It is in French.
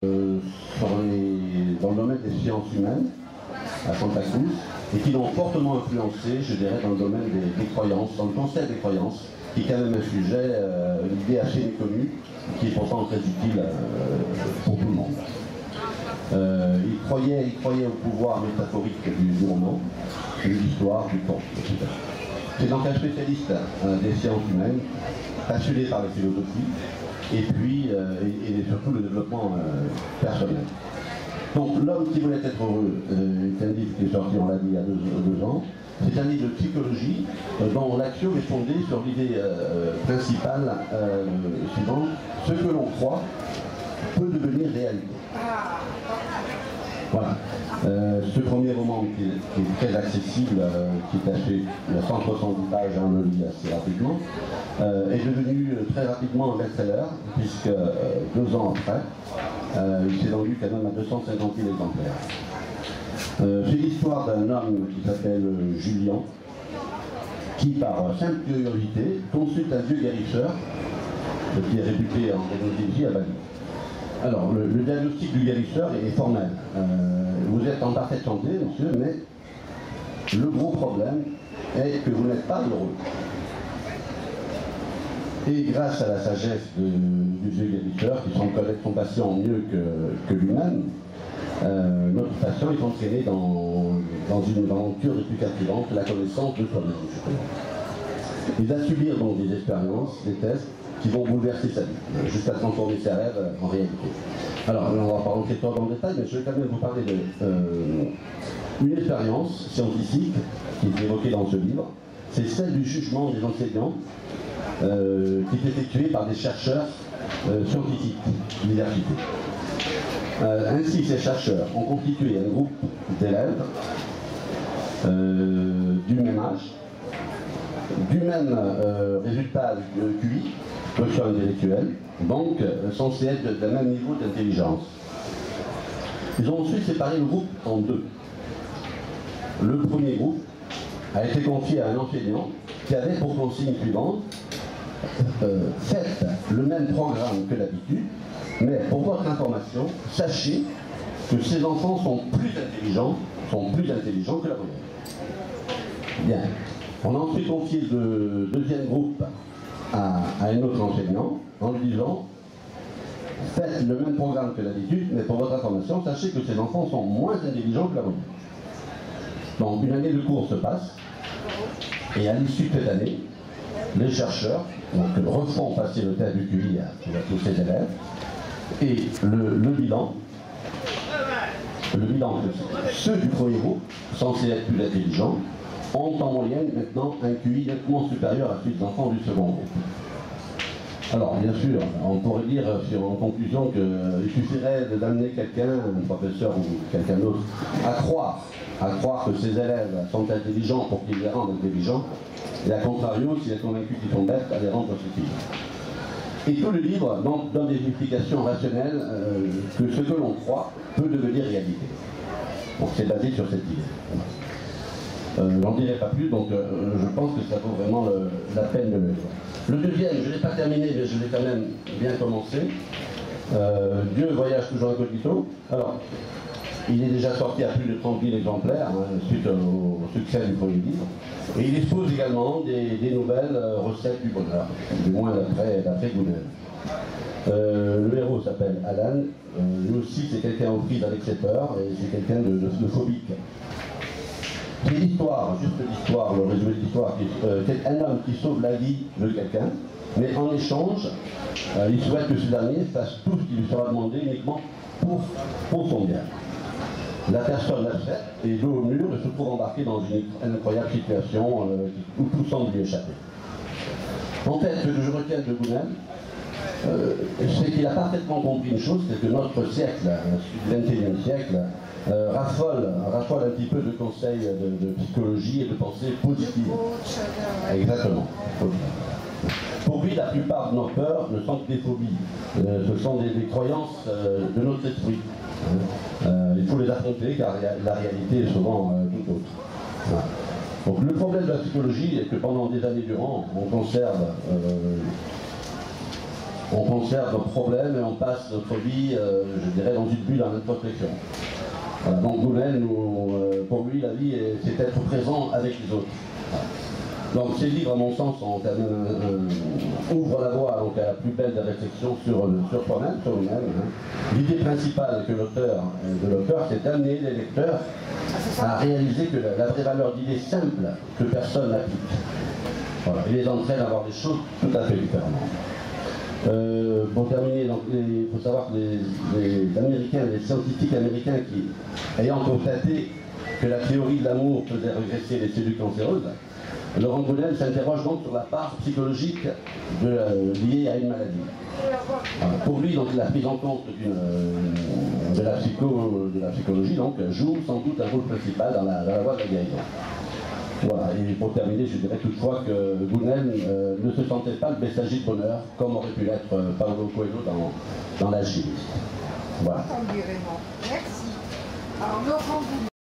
dans le domaine des sciences humaines à Santa Cruz et qui l'ont fortement influencé, je dirais, dans le domaine des croyances, dans le concept des croyances, qui est quand même un sujet, une idée assez méconnue, qui est pourtant très utile pour tout le monde. Il croyait au pouvoir métaphorique du roman, de l'histoire, du conte, etc. C'est donc un spécialiste des sciences humaines, passionné par la philosophie, et puis et surtout le développement personnel. Donc l'homme qui voulait être heureux est un livre qui est sorti, on l'a dit, il y a deux ans. C'est un livre de psychologie dont l'axiome est fondé sur l'idée principale suivante: ce que l'on croit peut devenir réalité. Voilà. Ce premier roman qui est très accessible, qui est acheté, il y a 170 pages, on le lit assez rapidement, est devenu très rapidement un best-seller, puisque 2 ans après, il s'est vendu quand même à 250 000 exemplaires. C'est l'histoire d'un homme qui s'appelle Julien, qui par simple curiosité consulte un vieux guérisseur, qui est réputé en technologie à Bali. Alors, le diagnostic du guérisseur est formel. Vous êtes en parfaite santé, monsieur, mais le gros problème est que vous n'êtes pas heureux. Et grâce à la sagesse du vieux guérisseur, qui semble connaître son patient mieux que lui-même, notre patient est entraîné dans une aventure plus captivante, la connaissance de soi-même, justement. Il va subir donc des expériences, des tests, qui vont bouleverser sa vie, jusqu'à transformer ses rêves en réalité. Alors, on ne va pas rentrer trop dans le détail, mais je vais quand même vous parler d'une expérience scientifique qui est évoquée dans ce livre. C'est celle du jugement des enseignants, qui est effectué par des chercheurs scientifiques d'université. Ainsi, ces chercheurs ont constitué un groupe d'élèves du même âge, du même résultat QI, quotient intellectuel, donc censé être d'un même niveau d'intelligence. Ils ont ensuite séparé le groupe en deux. Le premier groupe a été confié à un enseignant qui avait pour consigne suivante: faites le même programme que d'habitude, mais pour votre information, sachez que ces enfants sont plus intelligents que la moyenne. Bien. On a ensuite confié le deuxième groupe à un autre enseignant en lui disant: faites le même programme que d'habitude, mais pour votre information, sachez que ces enfants sont moins intelligents que la moyenne. Donc une année de cours se passe, et à l'issue de cette année, les chercheurs refont passer le test du QI à tous ces élèves, et le bilan que ceux du premier groupe, censés être plus intelligents, ont en moyenne maintenant un QI nettement supérieur à celui des enfants du second groupe. Alors, bien sûr, on pourrait dire en conclusion qu'il suffirait d'amener quelqu'un, un professeur ou quelqu'un d'autre, à croire que ces élèves sont intelligents pour qu'ils les rendent intelligents, et à contrario, s'il est convaincu qu'ils sont bêtes, à les rendre stupides. Et tout le livre donc, donne des explications rationnelles que ce que l'on croit peut devenir réalité. Donc c'est basé sur cette idée. J'en dirai pas plus, donc je pense que ça vaut vraiment la peine de le lire. Le deuxième, je ne l'ai pas terminé, mais je l'ai quand même bien commencé. Dieu voyage toujours incognito. Alors, il est déjà sorti à plus de 30 000 exemplaires, suite au succès du premier livre. Et il expose également des nouvelles recettes du bonheur, du moins d'après Gounel. Le héros s'appelle Alan, lui aussi c'est quelqu'un aux prises avec ses peurs, et c'est quelqu'un de phobique. C'est l'histoire, juste l'histoire, le résumé de l'histoire, c'est un homme qui sauve la vie de quelqu'un, mais en échange, il souhaite que ce dernier fasse tout ce qui lui sera demandé uniquement pour son bien. La personne l'accepte et dos au mur et se trouve embarqué dans une incroyable situation où tout semble lui échapper. En fait, ce que je retiens de Gounel, c'est qu'il a parfaitement compris une chose, c'est que notre siècle, le XXIe siècle, raffole un petit peu de conseils de psychologie et de pensée positive. Exactement. Pour lui, la plupart de nos peurs ne sont que des phobies. Ce sont des croyances de notre esprit. Il faut les affronter car la réalité est souvent tout autre. Voilà. Donc le problème de la psychologie est que pendant des années durant, on conserve On conserve nos problèmes et on passe notre vie, je dirais, dans une bulle en introspection. Voilà, donc Gounel, pour lui, la vie, c'est être présent avec les autres. Voilà. Donc ces livres, à mon sens, ouvrent la voie donc, à la plus belle des réflexions sur soi-même, sur nous-mêmes. Hein. L'idée principale de l'auteur, c'est d'amener les lecteurs à réaliser que la vraie valeur d'idées simples que personne n'applique. Voilà, il les entraîne à voir les choses tout à fait différemment. Pour terminer, il faut savoir que les Américains, les scientifiques américains ayant constaté que la théorie de l'amour faisait régresser les cellules cancéreuses, Laurent Gounel s'interroge donc sur la part psychologique liée à une maladie. Alors, pour lui, donc, la prise en compte de la psychologie donc, joue sans doute un rôle principal dans la voie de la guérison. Voilà, et pour terminer, je dirais toutefois que Gounel ne se sentait pas le messager de bonheur, comme aurait pu l'être Paulo Coelho dans l'alchimiste. Voilà. Merci. Alors, Laurent Gounel.